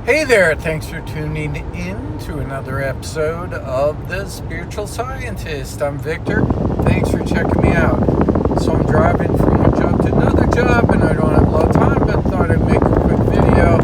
Hey there, thanks for tuning in to another episode of The Spiritual Scientist. I'm Victor. Thanks for checking me out. So I'm driving from one job to another job and I don't have a lot of time, but thought I'd make a quick video.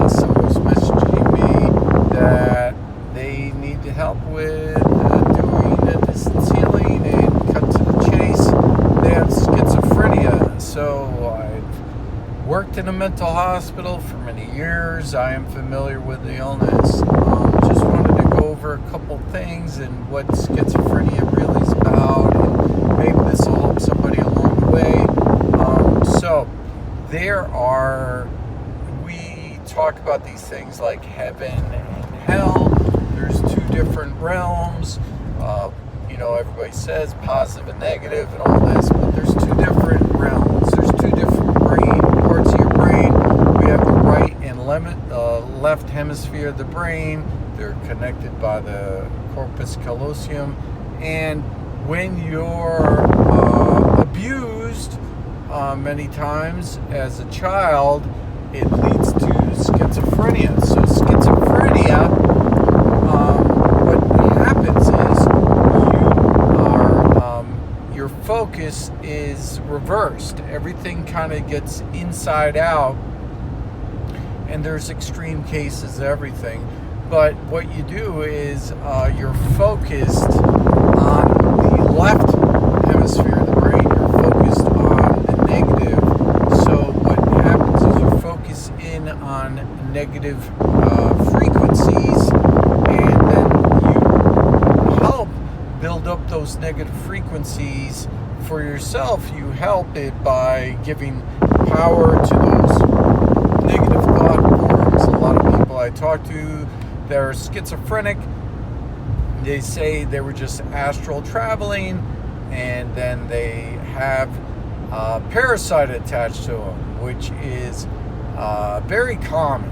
Someone was messaging me that they need help with doing a distance healing and cut to the chase. They have schizophrenia, so I've worked in a mental hospital for many years. I am familiar with the illness. Just wanted to go over a couple things and what schizophrenia really is about, and maybe this will help somebody along the way. We talk about these things like heaven and hell. There's two different realms. Everybody says positive and negative and all this, but there's two different realms. There's two different parts of your brain. We have the right and left hemisphere of the brain. They're connected by the corpus callosum. And when you're abused many times as a child, it leads to schizophrenia. So schizophrenia, what happens is your focus is reversed. Everything kind of gets inside out, and there's extreme cases of everything. But what you do is you're focused on the left hemisphere of the brain. You're focused on the negative. So what happens is you focus in on negative frequencies, and then you help build up those negative frequencies for yourself. You help it by giving power to those negative thought forms. A lot of people I talk to that are schizophrenic, they say they were just astral traveling, and then they have a parasite attached to them, which is very common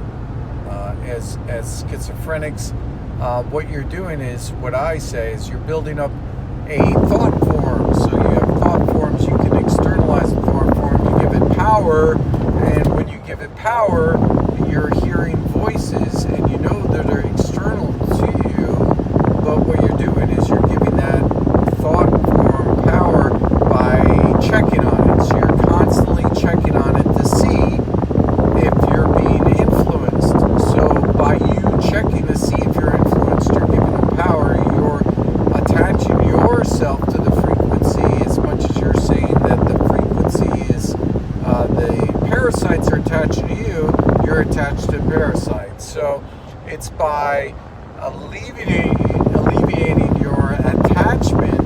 as schizophrenics. What you're doing is, what I say is, you're building up a thought form. So you have thought forms, you can externalize the thought form, you give it power, and when you give it power, you're hearing voices, and you know that they're external to you, but what you're doing is you're giving that thought form power by checking on it. So you're constantly checking on it to see if you're being influenced. So by you checking to see if you're influenced, you're giving them power, you're attaching yourself to the frequency as much as you're saying that the frequency is, the parasites are attached to you, you're attached to parasites. So it's by alleviating your attachment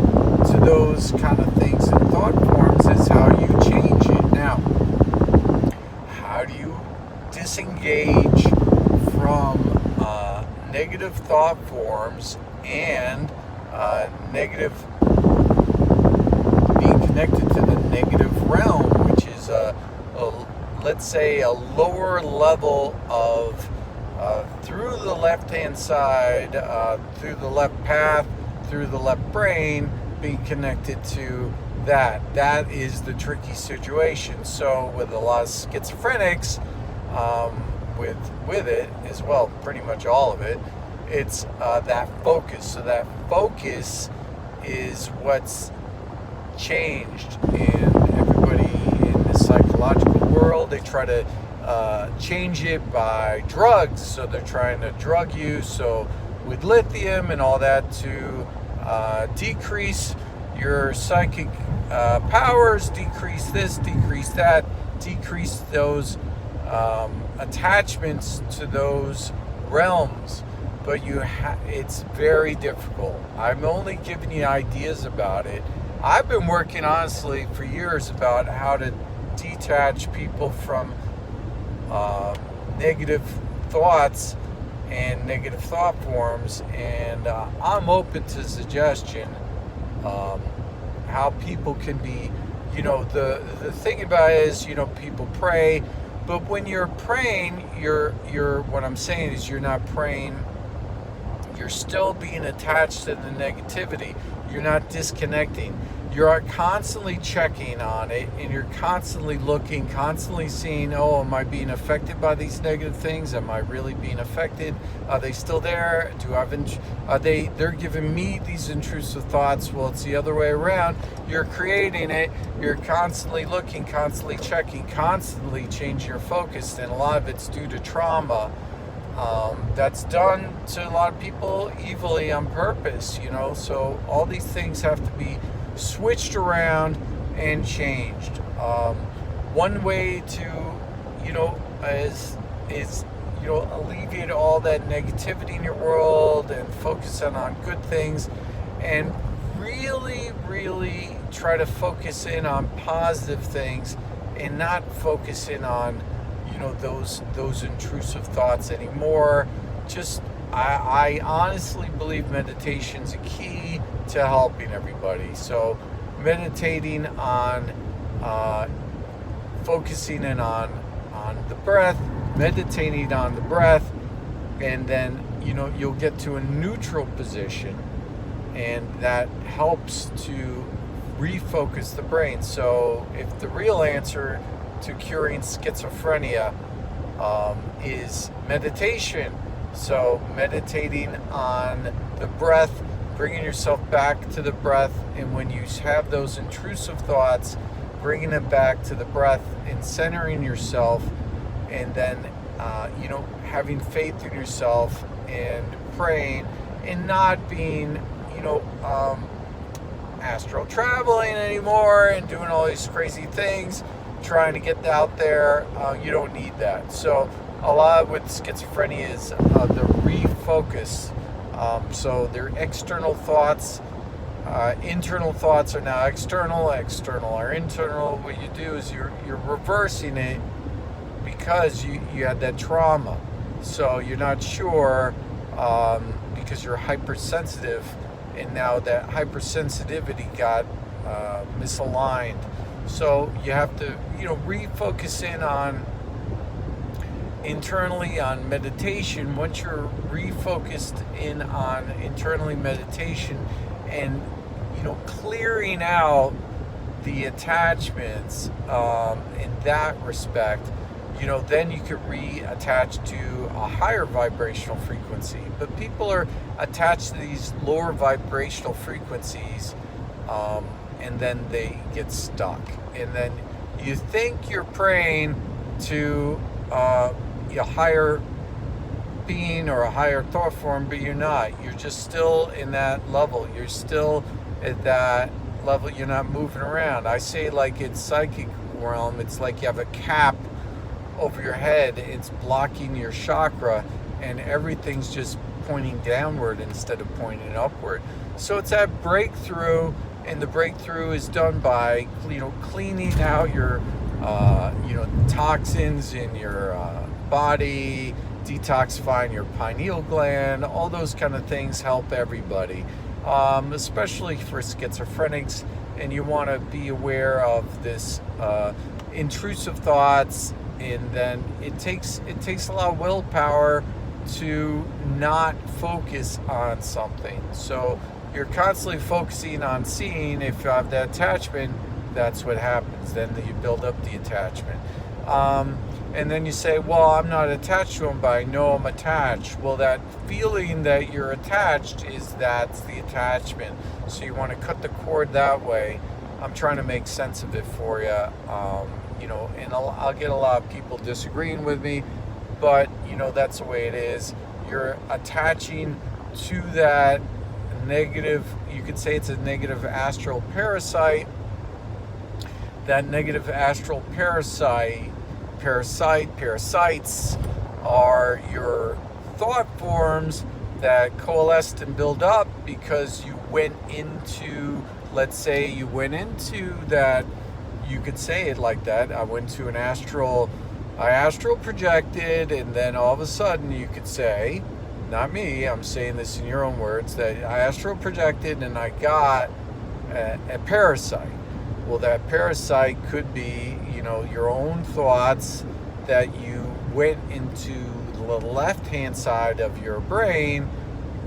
to those kind of things and thought forms is how you change it. Now, how do you disengage from negative thought forms and negative, being connected to the negative realm, which is let's say a lower level of through the left-hand side, through the left path, through the left brain, being connected to that. That is the tricky situation. So with a lot of schizophrenics, with it as well, pretty much all of it, it's that focus. So that focus is what's changed. And everybody in the psychological world, they try to change it by drugs. So they're trying to drug you, so with lithium and all that, to decrease your psychic powers, decrease this, decrease that, decrease those attachments to those realms. But it's very difficult. I'm only giving you ideas about it. I've been working honestly for years about how to detach people from negative thoughts and negative thought forms, and I'm open to suggestion how people can be, the thing about it is, people pray, but when you're praying, you're what I'm saying is, you're not praying, you're still being attached to the negativity. You're not disconnecting. you're constantly checking on it, and you're constantly looking, constantly seeing, oh, am I being affected by these negative things? Am I really being affected? Are they still there? They're giving me these intrusive thoughts? Well, it's the other way around. You're creating it. You're constantly looking, constantly checking, constantly changing your focus, and a lot of it's due to trauma. That's done to a lot of people evilly on purpose, so all these things have to be switched around and changed. One way to, is alleviate all that negativity in your world and focus on good things, and really, really try to focus in on positive things and not focus in on those intrusive thoughts anymore. I honestly believe meditation's a key to helping everybody. So meditating on focusing in on the breath, meditating on the breath, and then you'll get to a neutral position, and that helps to refocus the brain. So if the real answer to curing schizophrenia is meditation. So meditating on the breath, bringing yourself back to the breath, and when you have those intrusive thoughts, bringing them back to the breath and centering yourself, and then having faith in yourself and praying, and not being astral traveling anymore and doing all these crazy things, trying to get out there. You don't need that. So a lot with schizophrenia is the refocus. So their external thoughts, internal thoughts are now external are internal. What you do is you're reversing it because you had that trauma. So you're not sure because you're hypersensitive, and now that hypersensitivity got misaligned. So you have to, refocus in on internally on meditation. Once you're refocused in on internally meditation and, clearing out the attachments in that respect, then you could reattach to a higher vibrational frequency. But people are attached to these lower vibrational frequencies, and then they get stuck. And then you think you're praying to a higher being or a higher thought form, but you're not. You're just still in that level. You're still at that level. You're not moving around. I say, like, in psychic realm, it's like you have a cap over your head. It's blocking your chakra, and everything's just pointing downward instead of pointing upward. So it's that breakthrough, and the breakthrough is done by cleaning out your toxins in your body, detoxifying your pineal gland. All those kind of things help everybody, especially for schizophrenics. And you want to be aware of this intrusive thoughts, and then it takes a lot of willpower to not focus on something. So you're constantly focusing on seeing. If you have that attachment, that's what happens. Then you build up the attachment. And then you say, well, I'm not attached to him, but I know I'm attached. Well, that feeling that you're attached that's the attachment. So you want to cut the cord that way. I'm trying to make sense of it for you. And I'll get a lot of people disagreeing with me, but that's the way it is. You're attaching to that negative, you could say it's a negative astral parasite. That negative astral parasites are your thought forms that coalesced and build up because you went into, let's say you went into that, you could say it like that, I went to I astral projected, and then all of a sudden you could say, not me, I'm saying this in your own words, that I astral projected and I got a parasite. Well, that parasite could be, your own thoughts that you went into the left-hand side of your brain,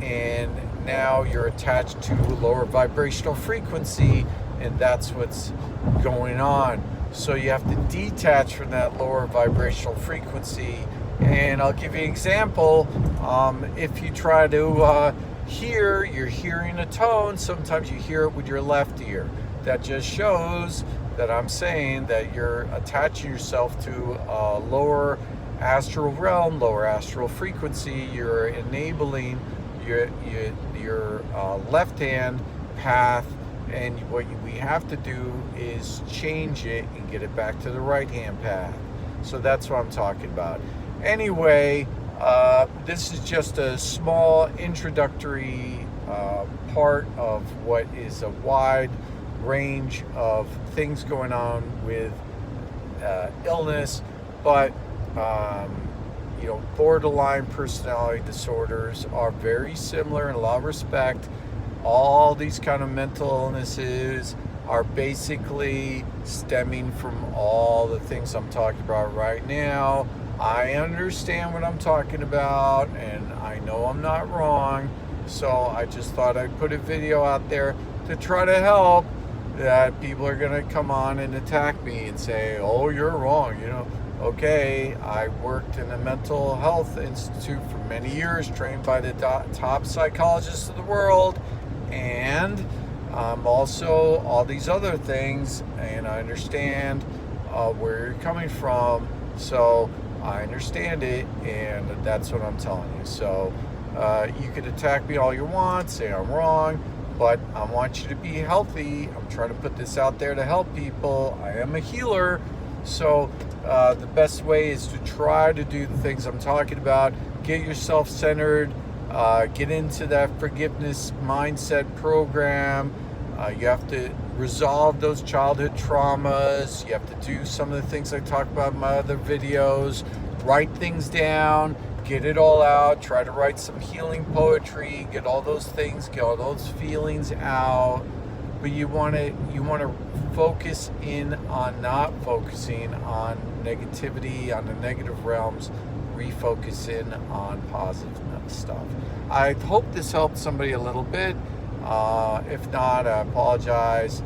and now you're attached to a lower vibrational frequency, and that's what's going on. So you have to detach from that lower vibrational frequency. And I'll give you an example. If you try to you're hearing a tone, sometimes you hear it with your left ear. That just shows that I'm saying that you're attaching yourself to a lower astral realm, lower astral frequency. You're enabling your left hand path, and what we have to do is change it and get it back to the right hand path. So that's what I'm talking about. Anyway, this is just a small introductory part of what is a wide range of things going on with illness, but borderline personality disorders are very similar in a lot of respect. All these kind of mental illnesses are basically stemming from all the things I'm talking about right now. I understand what I'm talking about, and I know I'm not wrong, so I just thought I'd put a video out there to try to help. That people are going to come on and attack me and say, oh, you're wrong. Okay, I worked in a mental health institute for many years, trained by the top psychologists of the world, and also all these other things, and I understand where you're coming from, so I understand it, and that's what I'm telling you. So you could attack me all you want, say I'm wrong, but I want you to be healthy. I'm trying to put this out there to help people. I am a healer, so the best way is to try to do the things I'm talking about. Get yourself centered, get into that forgiveness mindset program. You have to resolve those childhood traumas. You have to do some of the things I talk about in my other videos. Write things down, get it all out. Try to write some healing poetry, get all those things, get all those feelings out. But you want to focus in on not focusing on negativity, on the negative realms. Refocus in on positive stuff. I hope this helped somebody a little bit. If not, I apologize.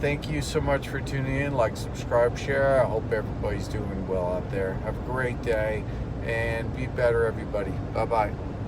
Thank you so much for tuning in. Like, subscribe, share. I hope everybody's doing well out there. Have a great day and be better, everybody. Bye-bye.